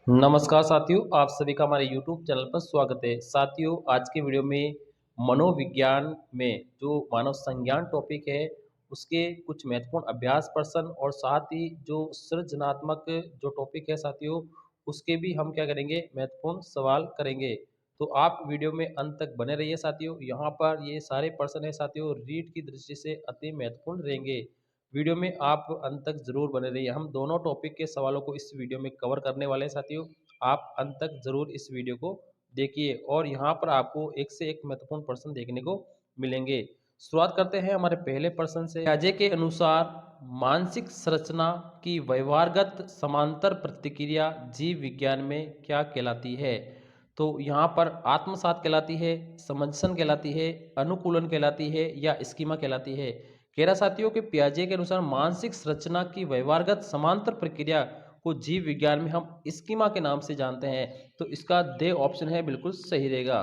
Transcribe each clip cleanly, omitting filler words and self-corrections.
नमस्कार साथियों, आप सभी का हमारे YouTube चैनल पर स्वागत है। साथियों, आज के वीडियो में मनोविज्ञान में जो मानव संज्ञान टॉपिक है, उसके कुछ महत्वपूर्ण अभ्यास प्रश्न और साथ ही जो सृजनात्मक जो टॉपिक है साथियों, उसके भी हम क्या करेंगे, महत्वपूर्ण सवाल करेंगे। तो आप वीडियो में अंत तक बने रहिए साथियों। यहाँ पर ये सारे प्रश्न है साथियों, रीड की दृष्टि से अति महत्वपूर्ण रहेंगे। वीडियो में आप अंत तक जरूर बने रहिए। हम दोनों टॉपिक के सवालों को इस वीडियो में कवर करने वाले हैं साथियों। आप अंत तक जरूर इस वीडियो को देखिए और यहाँ पर आपको एक से एक महत्वपूर्ण प्रश्न देखने को मिलेंगे। शुरुआत करते हैं हमारे पहले प्रश्न से। पियाजे के अनुसार मानसिक संरचना की व्यवहारगत समांतर प्रतिक्रिया जीव विज्ञान में क्या कहलाती है? तो यहाँ पर आत्मसात कहलाती है, समंजसन कहलाती है, अनुकूलन कहलाती है या स्कीमा कहलाती है। कह रहा साथियों कि पियाजे के अनुसार मानसिक संरचना की व्यवहारगत समांतर प्रक्रिया को जीव विज्ञान में हम स्कीमा के नाम से जानते हैं। तो इसका दे ऑप्शन है बिल्कुल सही रहेगा।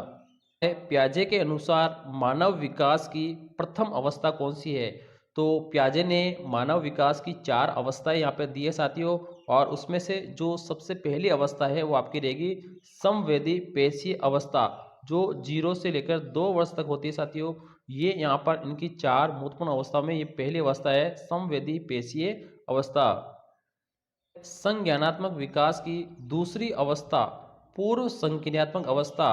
पियाजे के अनुसार मानव विकास की प्रथम अवस्था कौन सी है? तो पियाजे ने मानव विकास की 4 अवस्थाएं यहाँ पे दी है साथियों, और उसमें से जो सबसे पहली अवस्था है वो आपकी रहेगी संवेदी पेशीय अवस्था, जो 0 से लेकर 2 वर्ष तक होती है साथियों। ये यहाँ पर इनकी 4 महत्वपूर्ण अवस्था में ये पहली अवस्था है संवेदी पेशीय अवस्था। संज्ञानात्मक विकास की दूसरी अवस्था पूर्व संज्ञानात्मक अवस्था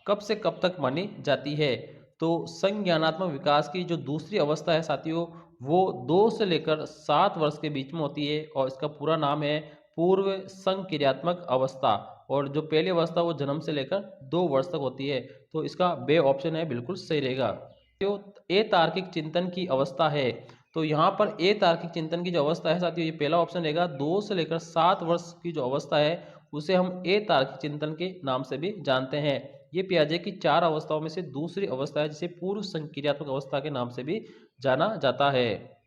कब से कब तक मानी जाती है? तो संज्ञानात्मक विकास की जो दूसरी अवस्था है साथियों, वो 2 से लेकर 7 वर्ष के बीच में होती है और इसका पूरा नाम है पूर्व संक्रियात्मक अवस्था। और जो पहली अवस्था वो जन्म से लेकर 2 वर्ष तक होती है। तो इसका बे ऑप्शन है बिल्कुल सही रहेगा। जो अतार्किक चिंतन की अवस्था है, तो यहाँ पर ए तार्किक चिंतन की जो अवस्था है साथियों, ये पहला ऑप्शन रहेगा। 2 से लेकर 7 वर्ष की जो अवस्था है उसे हम ए तार्किक चिंतन के नाम से भी जानते हैं। ये पियाजे की 4 अवस्थाओं में से दूसरी अवस्था है, जिसे पूर्व संक्रियात्मक अवस्था के नाम से भी जाना जाता है।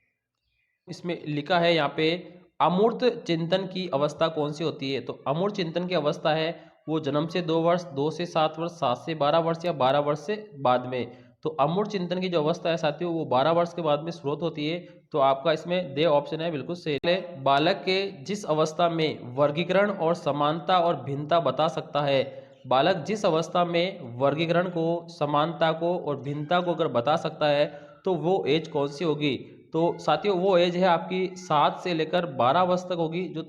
इसमें लिखा है यहाँ पे अमूर्त चिंतन की अवस्था कौन सी होती है? तो अमूर्त चिंतन की अवस्था है वो जन्म से 2 वर्ष, 2 से 7 वर्ष, 7 से 12 वर्ष या 12 वर्ष से बाद में। तो अमूर्त चिंतन की जो अवस्था है साथियों, वो 12 वर्ष के बाद में शुरुआत होती है। तो आपका इसमें दे ऑप्शन है बिल्कुल सही। बालक के जिस अवस्था में वर्गीकरण और समानता और भिन्नता बता सकता है, बालक जिस अवस्था में वर्गीकरण को, समानता को और भिन्नता को अगर बता सकता है, तो वो एज कौन सी होगी? तो साथियों वो एज है आपकी 7 से लेकर 12 वर्ष तक होगी। जो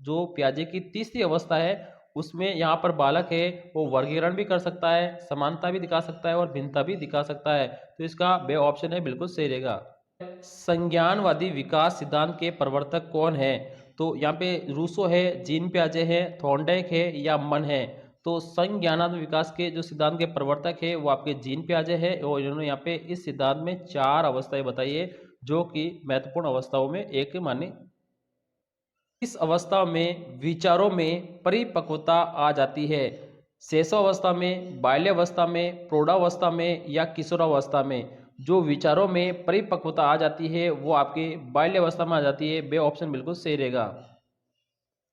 जो पियाजे की तीसरी अवस्था है, उसमें यहाँ पर बालक है वो वर्गीकरण भी कर सकता है, समानता भी दिखा सकता है और भिन्नता भी दिखा सकता है। तो इसका बे ऑप्शन है बिल्कुल सही रहेगा। संज्ञानवादी विकास सिद्धांत के प्रवर्तक कौन है? तो यहाँ पे रूसो है, जीन पियाजे है, थॉर्नडाइक है या मन है? तो संज्ञानात्मक विकास के जो सिद्धांत के प्रवर्तक है वो आपके जीन पियाजे है, और इन्होंने यहाँ पे इस सिद्धांत में 4 अवस्थाएं बताई है, जो कि महत्वपूर्ण अवस्थाओं में एक मानी। इस अवस्था में विचारों में परिपक्वता आ जाती है। शेषावस्था में, बाल्यावस्था में, प्रौढ़ावस्था में या किशोरावस्था में? जो विचारों में परिपक्वता आ जाती है वो आपके बाल्यावस्था में आ जाती है। बे ऑप्शन बिल्कुल सही रहेगा।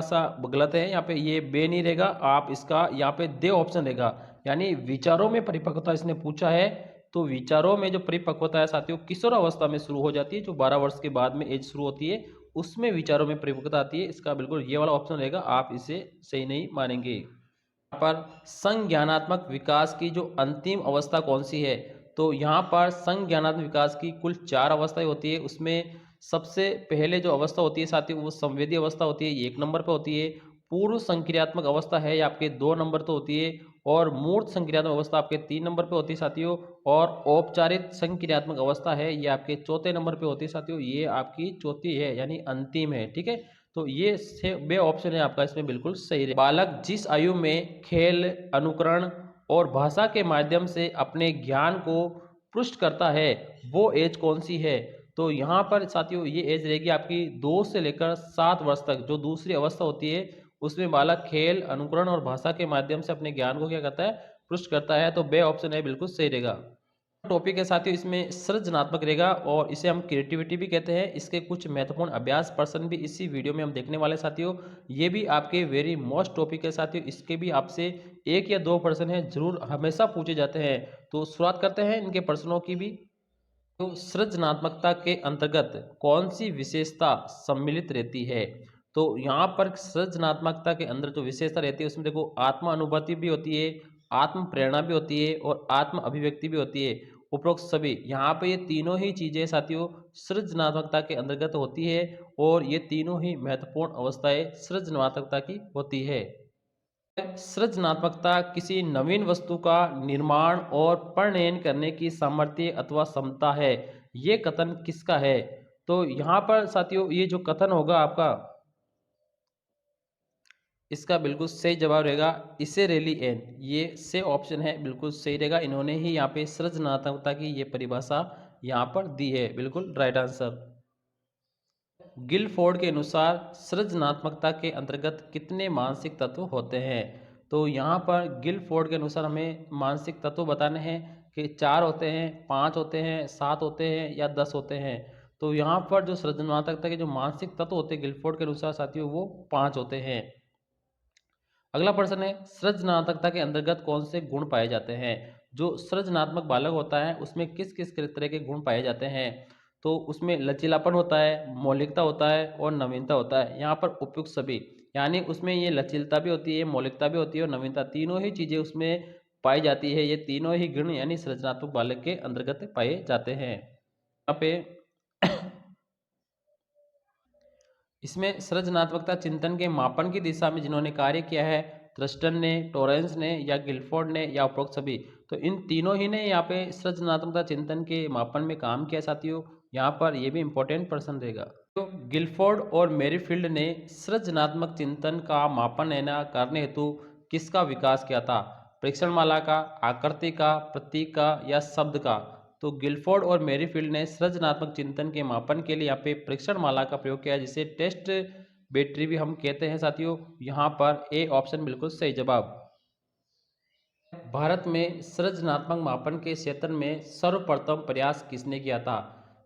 सा गलत है यहाँ पे, ये बे नहीं रहेगा, आप इसका यहाँ पे दे ऑप्शन रहेगा। यानी विचारों में परिपक्वता इसने पूछा है, तो विचारों में जो परिपक्वता है साथियों किशोर अवस्था में शुरू हो जाती है। जो 12 वर्ष के बाद में एज शुरू होती है, उसमें विचारों में परिपक्वता आती है। इसका बिल्कुल ये वाला ऑप्शन रहेगा, आप इसे सही नहीं मानेंगे। यहाँ पर संज्ञानात्मक विकास की जो अंतिम अवस्था कौन सी है? तो यहाँ पर संज्ञानात्मक विकास की कुल 4 अवस्थाएं होती है। उसमें सबसे पहले जो अवस्था होती है साथियों, वो संवेदी अवस्था होती है, ये 1 नंबर पे होती है। पूर्व संक्रियात्मक अवस्था है, ये आपके 2 नंबर पे होती है। और मूर्त संक्रियात्मक अवस्था आपके 3 नंबर पे होती है साथियों। और औपचारिक संक्रियात्मक अवस्था है, ये आपके चौथे नंबर पे होती है साथियों। ये आपकी चौथी है, यानी अंतिम है। ठीक है, तो ये से बे ऑप्शन है आपका इसमें बिल्कुल सही है। बालक जिस आयु में खेल, अनुकरण और भाषा के माध्यम से अपने ज्ञान को पुष्ट करता है, वो एज कौन सी है? तो यहाँ पर साथियों ये एज रहेगी आपकी 2 से लेकर 7 वर्ष तक। जो दूसरी अवस्था होती है, उसमें बालक खेल, अनुकरण और भाषा के माध्यम से अपने ज्ञान को क्या करता है, पुष्ट करता है। तो बे ऑप्शन है बिल्कुल सही रहेगा। टॉपिक है साथियों, इसमें सृजनात्मक रहेगा और इसे हम क्रिएटिविटी भी कहते हैं। इसके कुछ महत्वपूर्ण अभ्यास प्रश्न भी इसी वीडियो में हम देखने वाले साथियों। ये भी आपके वेरी मोस्ट टॉपिक है साथियों। इसके भी आपसे 1 या 2 प्रश्न है जरूर हमेशा पूछे जाते हैं। तो शुरुआत करते हैं इनके प्रश्नों की भी। तो सृजनात्मकता के अंतर्गत कौन सी विशेषता सम्मिलित रहती है? तो यहाँ पर सृजनात्मकता के अंदर जो विशेषता रहती है उसमें देखो आत्म अनुभूति भी होती है, आत्म प्रेरणा भी होती है और आत्म अभिव्यक्ति भी होती है। उपरोक्त सभी यहाँ पे ये तीनों ही चीज़ें साथियों सृजनात्मकता के अंतर्गत होती है और ये तीनों ही महत्वपूर्ण अवस्थाएं सृजनात्मकता की होती है। सृजनात्मकता किसी नवीन वस्तु का निर्माण और प्रणयन करने की सामर्थ्य अथवा क्षमता है। ये कथन किसका है? तो यहाँ पर साथियों ये जो कथन होगा आपका, इसका बिल्कुल सही जवाब रहेगा इसे रेली एन। ये से ऑप्शन है, बिल्कुल सही रहेगा। इन्होंने ही यहाँ पे सृजनात्मकता की ये परिभाषा यहाँ पर दी है, बिल्कुल राइट आंसर। गिलफोर्ड के अनुसार सृजनात्मकता के अंतर्गत कितने मानसिक तत्व होते हैं? तो यहाँ पर गिलफोर्ड के अनुसार हमें मानसिक तत्व बताने हैं कि 4 होते हैं, 5 होते हैं, 7 होते हैं या 10 होते हैं। तो यहाँ पर जो सृजनात्मकता के जो मानसिक तत्व होते हैं गिलफोर्ड के अनुसार साथियों वो 5 होते हैं। अगला प्रश्न है सृजनात्मकता के अंतर्गत कौन से गुण पाए जाते हैं? जो सृजनात्मक बालक होता है उसमें किस किस तरह के गुण पाए जाते हैं? तो उसमें लचीलापन होता है, मौलिकता होता है और नवीनता होता है। यहाँ पर उपयुक्त सभी, यानी उसमें ये लचीलता भी होती है, मौलिकता भी होती है और नवीनता, तीनों ही चीज़ें उसमें पाई जाती है। ये तीनों ही गुण यानी सृजनात्मक बालक के अंतर्गत पाए जाते हैं। यहाँ पे इसमें सृजनात्मकता चिंतन के मापन की दिशा में जिन्होंने कार्य किया है, थ्रस्टन ने, टॉरेंस ने या गिलफोर्ड ने या उपरोक्त सभी, तो इन तीनों ही ने यहाँ पे सृजनात्मकता चिंतन के मापन में काम किया साथियों। यहाँ पर ये भी इंपॉर्टेंट प्रश्न रहेगा। तो गिलफोर्ड और मेरीफील्ड ने सृजनात्मक चिंतन का मापन एना करने हेतु किसका विकास किया था? परीक्षण माला का, आकृति का, प्रतीक का या शब्द का? तो गिलफोर्ड और मेरीफील्ड ने सृजनात्मक चिंतन के मापन के लिए यहाँ पे परीक्षण माला का प्रयोग किया, जिसे टेस्ट बैटरी भी हम कहते हैं साथियों। यहाँ पर ए ऑप्शन बिल्कुल सही जवाब। भारत में सृजनात्मक मापन के क्षेत्र में सर्वप्रथम प्रयास किसने किया था?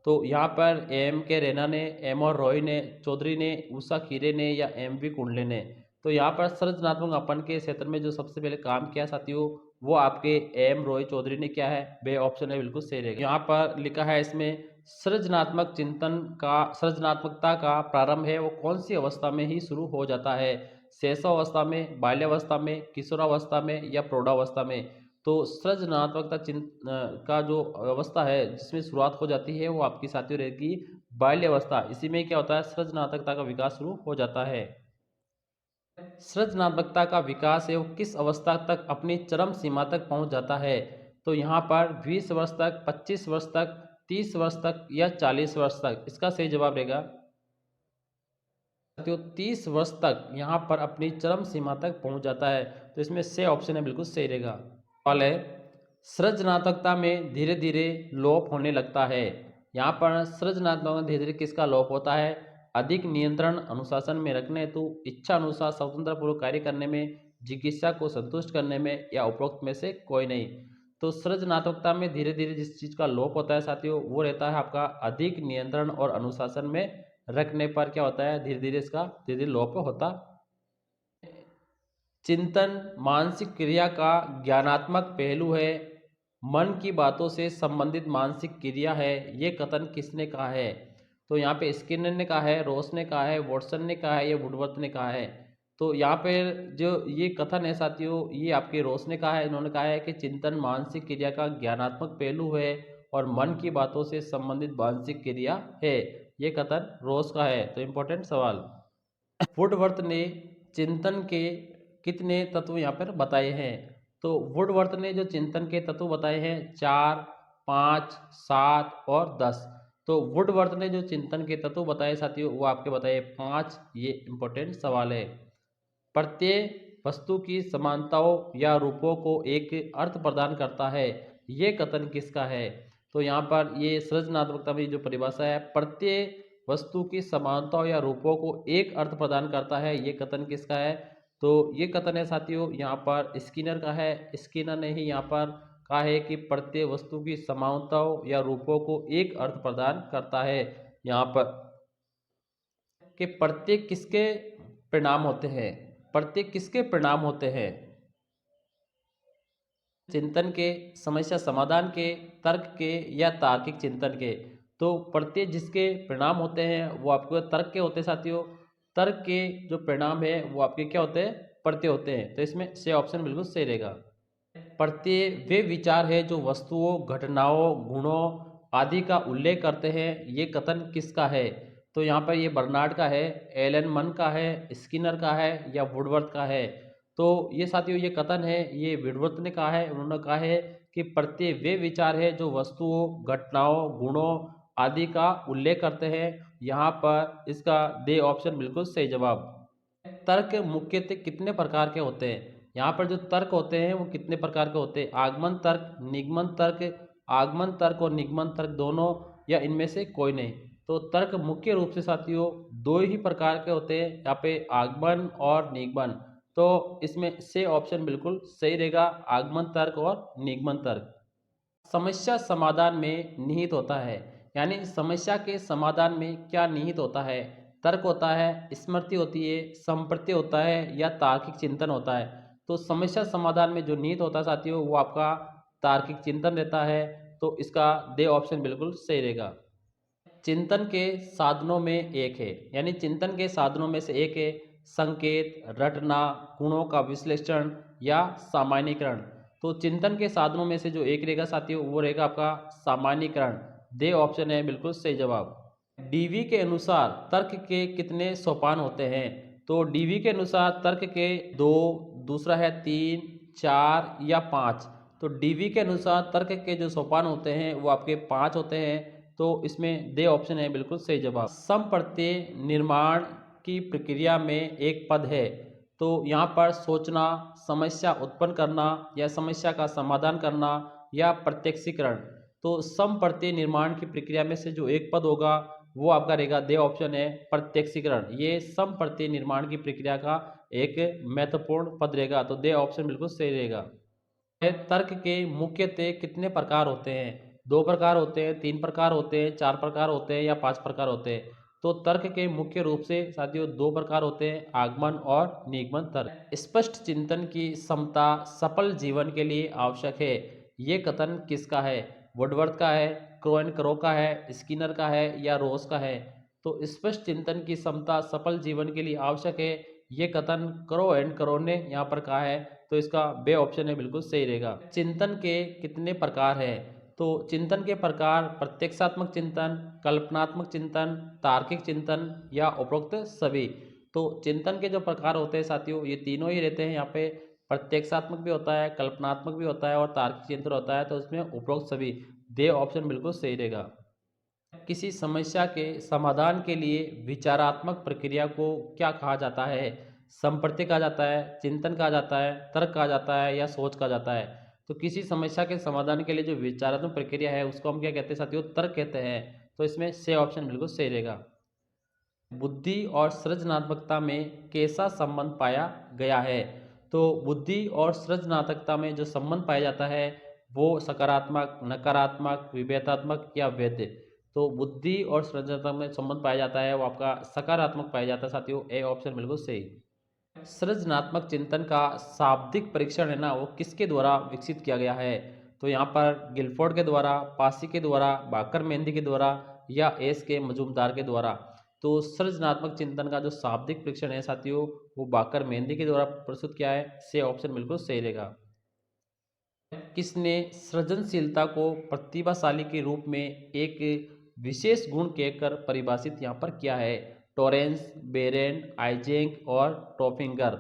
तो यहाँ पर एम के रैना ने, एम और रॉय ने, चौधरी ने, उषा खीरे ने या एम वी कुंडले ने? तो यहाँ पर सृजनात्मक मापन के क्षेत्र में जो सबसे पहले काम किया साथियों वो आपके एम रॉय चौधरी ने किया है। बे ऑप्शन है बिल्कुल सही रहेगा। यहाँ पर लिखा है इसमें सृजनात्मक चिंतन का, सृजनात्मकता का प्रारंभ है वो कौन सी अवस्था में ही शुरू हो जाता है? शैशवावस्था में, बाल्यावस्था में, किशोरावस्था में या प्रौढ़ावस्था में? तो सृजनात्मकता का जो अवस्था है जिसमें शुरुआत हो जाती है वो आपकी साथियों रहेगी बाल्यावस्था। इसी में क्या होता है सृजनात्मकता का विकास शुरू हो जाता है। सृजनात्मकता का विकास है वो किस अवस्था तक अपनी चरम सीमा तक पहुंच जाता है? तो यहाँ पर 20 वर्ष तक, 25 वर्ष तक, 30 वर्ष तक या 40 वर्ष तक? इसका सही जवाब रहेगा तो 30 वर्ष तक यहाँ पर अपनी चरम सीमा तक पहुँच जाता है। तो इसमें से ऑप्शन है बिल्कुल सही रहेगा। सवाल है सृजनात्मकता में धीरे धीरे लोप होने लगता है। यहाँ पर सृजनात्मकता में धीरे धीरे किसका लोप होता है? अधिक नियंत्रण अनुशासन में रखने हेतु, इच्छा अनुसार स्वतंत्र पूर्वक कार्य करने में, जिज्ञासा को संतुष्ट करने में या उपरोक्त में से कोई नहीं? तो सृजनात्मकता में धीरे धीरे जिस चीज़ का लोप होता है साथियों वो रहता है आपका अधिक नियंत्रण और अनुशासन में रखने पर क्या होता है धीरे धीरे इसका धीरे धीरे लोप होता। चिंतन मानसिक क्रिया का ज्ञानात्मक पहलू है, मन की बातों से संबंधित मानसिक क्रिया है, ये कथन किसने कहा है? तो यहाँ पे स्किनर ने कहा है, रोस ने कहा है, वॉटसन ने कहा है, या वुडवर्थ ने कहा है? तो यहाँ पे जो ये कथन है साथियों ये आपके रोस ने कहा है। इन्होंने कहा है कि चिंतन मानसिक क्रिया का ज्ञानात्मक पहलू है और मन की बातों से संबंधित मानसिक क्रिया है। ये कथन रोस का है। तो इम्पोर्टेंट सवाल। वुडवर्थ ने चिंतन के कितने तत्व यहाँ पर बताए हैं? तो वुडवर्थ ने जो चिंतन के तत्व बताए हैं 4, 5, 7 और 10। तो वुडवर्थ ने जो चिंतन के तत्व बताए साथियों वो आपके बताए 5। ये इंपॉर्टेंट सवाल है। प्रत्येक वस्तु की समानताओं या रूपों को एक अर्थ प्रदान करता है, ये कथन किसका है? तो यहाँ पर ये सृजनात्मकता में जो परिभाषा है प्रत्येक वस्तु की समानताओं या रूपों को एक अर्थ प्रदान करता है, ये कथन किसका है? तो ये कथन है साथियों यहाँ पर स्किनर का है। स्किनर ने ही यहाँ पर कहा है कि प्रत्येक वस्तु की समानताओं या रूपों को एक अर्थ प्रदान करता है। यहाँ पर कि प्रत्येक किसके परिणाम होते हैं? प्रत्येक किसके परिणाम होते हैं? चिंतन के, समस्या समाधान के, तर्क के या तार्किक चिंतन के? तो प्रत्येक जिसके परिणाम होते हैं वो आपको तर्क के होते हैं साथियों। तर्क के जो परिणाम है वो आपके क्या होते हैं, प्रत्यय होते हैं। तो इसमें से ऑप्शन बिल्कुल सही रहेगा। प्रत्यय वे विचार है जो वस्तुओं, घटनाओं, गुणों आदि का उल्लेख करते हैं। ये कथन किसका है? तो यहाँ पर ये बर्नार्ड का है, एलन मन का है, स्किनर का है या वुडवर्थ का है? तो ये साथियों ये कथन है, ये वुडवर्थ ने कहा है। उन्होंने कहा है कि प्रत्यय वे विचार है जो वस्तुओं, घटनाओं, गुणों आदि का उल्लेख करते हैं। यहाँ पर इसका दे ऑप्शन बिल्कुल सही जवाब। तर्क मुख्यतः कितने प्रकार के होते हैं? यहाँ पर जो तर्क होते हैं वो कितने प्रकार के होते हैं? आगमन तर्क, निगमन तर्क, आगमन तर्क और निगमन तर्क दोनों, या इनमें से कोई नहीं? तो तर्क मुख्य रूप से साथियों दो ही प्रकार के होते हैं, यहाँ पे आगमन और निगमन। तो इसमें से ऑप्शन बिल्कुल सही रहेगा, आगमन तर्क और निगमन तर्क। समस्या समाधान में निहित होता है, यानी समस्या के समाधान में क्या निहित होता है? तर्क होता है, स्मृति होती है, संप्रत्यय होता है या तार्किक चिंतन होता है? तो समस्या समाधान में जो निहित होता है साथियों वो आपका तार्किक चिंतन रहता है। तो इसका दे ऑप्शन बिल्कुल सही रहेगा। चिंतन के साधनों में एक है, यानी चिंतन के साधनों में से एक है संकेत, रटना, गुणों का विश्लेषण या सामान्यीकरण। तो चिंतन के साधनों में से जो एक रहेगा साथियों वो रहेगा आपका सामान्यीकरण। दे ऑप्शन है बिल्कुल सही जवाब। डीवी के अनुसार तर्क के कितने सोपान होते हैं? तो डीवी के अनुसार तर्क के दो, दूसरा है तीन, चार या पाँच। तो डीवी के अनुसार तर्क के जो सोपान होते हैं वो आपके पाँच होते हैं। तो इसमें दे ऑप्शन है बिल्कुल सही जवाब। समप्रत्यय निर्माण की प्रक्रिया में एक पद है। तो यहाँ पर सोचना, समस्या उत्पन्न करना या समस्या का समाधान करना या प्रत्यक्षीकरण। तो समप्रत्यय निर्माण की प्रक्रिया में से जो एक पद होगा वो आपका रहेगा, दे ऑप्शन है प्रत्यक्षीकरण। ये समप्रत्यय निर्माण की प्रक्रिया का एक महत्वपूर्ण पद रहेगा। तो दे ऑप्शन बिल्कुल सही रहेगा। तर्क के मुख्यतः कितने प्रकार होते हैं? दो प्रकार होते हैं, तीन प्रकार होते हैं, चार प्रकार होते हैं या पांच प्रकार होते हैं? तो तर्क के मुख्य रूप से साथियों दो प्रकार होते हैं, आगमन और निगमन तर्क। स्पष्ट चिंतन की क्षमता सफल जीवन के लिए आवश्यक है। ये कथन किसका है? वुडवर्थ का है, क्रोएन क्रो का है, स्किनर का है या रोस का है? तो स्पष्ट चिंतन की क्षमता सफल जीवन के लिए आवश्यक है, ये कथन क्रो एंड क्रो ने यहाँ पर कहा है। तो इसका बे ऑप्शन है बिल्कुल सही रहेगा। चिंतन के कितने प्रकार है? तो चिंतन के प्रकार प्रत्यक्षात्मक चिंतन, कल्पनात्मक चिंतन, तार्किक चिंतन या उपरोक्त सभी। तो चिंतन के जो प्रकार होते हैं साथियों ये तीनों ही रहते हैं। यहाँ पे प्रत्यक्षात्मक भी होता है, कल्पनात्मक भी होता है और तार्किक चिंतन होता है। तो इसमें उपरोक्त सभी, दे ऑप्शन बिल्कुल सही रहेगा। किसी समस्या के समाधान के लिए विचारात्मक प्रक्रिया को क्या कहा जाता है? संप्रत्यय कहा जाता है, चिंतन कहा जाता है, तर्क कहा जाता है या सोच कहा जाता है? तो किसी समस्या के समाधान के लिए जो विचारात्मक प्रक्रिया है उसको हम क्या कहते हैं साथियों? तर्क कहते हैं। तो इसमें से ऑप्शन बिल्कुल सही रहेगा। बुद्धि और सृजनात्मकता में कैसा संबंध पाया गया है? तो बुद्धि और सृजनात्मकता में जो संबंध पाया जाता है वो सकारात्मक, नकारात्मक, विभेदात्मक या वैध। तो बुद्धि और सृजनात्मक में संबंध पाया जाता है वो आपका सकारात्मक पाया जाता है साथियों। ए ऑप्शन बिल्कुल सही। सृजनात्मक चिंतन का शाब्दिक परीक्षण है ना वो किसके द्वारा विकसित किया गया है? तो यहाँ पर गिलफोर्ड के द्वारा, पासी के द्वारा, बाकर मेहंदी के द्वारा या एस के मजूमदार के द्वारा? तो सृजनात्मक चिंतन का जो शाब्दिक परीक्षण है साथियों वो बाकर मेहंदी के द्वारा प्रस्तुत किया है। से ऑप्शन बिल्कुल सही रहेगा। किसने सृजनशीलता को प्रतिभाशाली के रूप में एक विशेष गुण कहकर परिभाषित यहाँ पर किया है? टॉरेंस, बेरेन, आइजेंक और टॉफिंगर।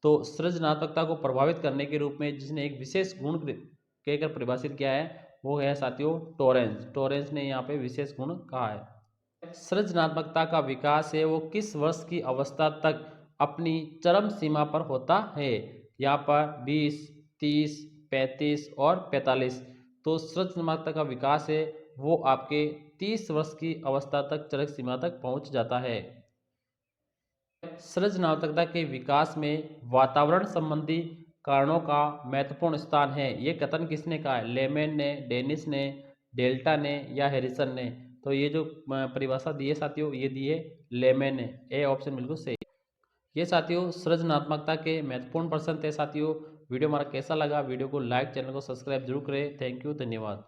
तो सृजनात्मकता को प्रभावित करने के रूप में जिसने एक विशेष गुण कहकर परिभाषित किया है वो है साथियों टॉरेंस। टॉरेंस ने यहाँ पे विशेष गुण कहा है। सृजनात्मकता का विकास है वो किस वर्ष की अवस्था तक अपनी चरम सीमा पर होता है? यहाँ पर 20, 30, 35 और 45। तो सृजनात्मकता का विकास है वो आपके 30 वर्ष की अवस्था तक चरम सीमा तक पहुंच जाता है। सृजनात्मकता के विकास में वातावरण संबंधी कारणों का महत्वपूर्ण स्थान है, ये कथन किसने कहा है? लेमैन ने, डेनिस ने, डेल्टा ने या हैरिसन ने? तो ये जो परिभाषा दी है साथियों ये दी है लेमैन ने। ए ऑप्शन बिल्कुल सही। ये साथियों सृजनात्मकता के महत्वपूर्ण प्रश्न थे साथियों। वीडियो हमारा कैसा लगा? वीडियो को लाइक, चैनल को सब्सक्राइब जरूर करें। थैंक यू, धन्यवाद।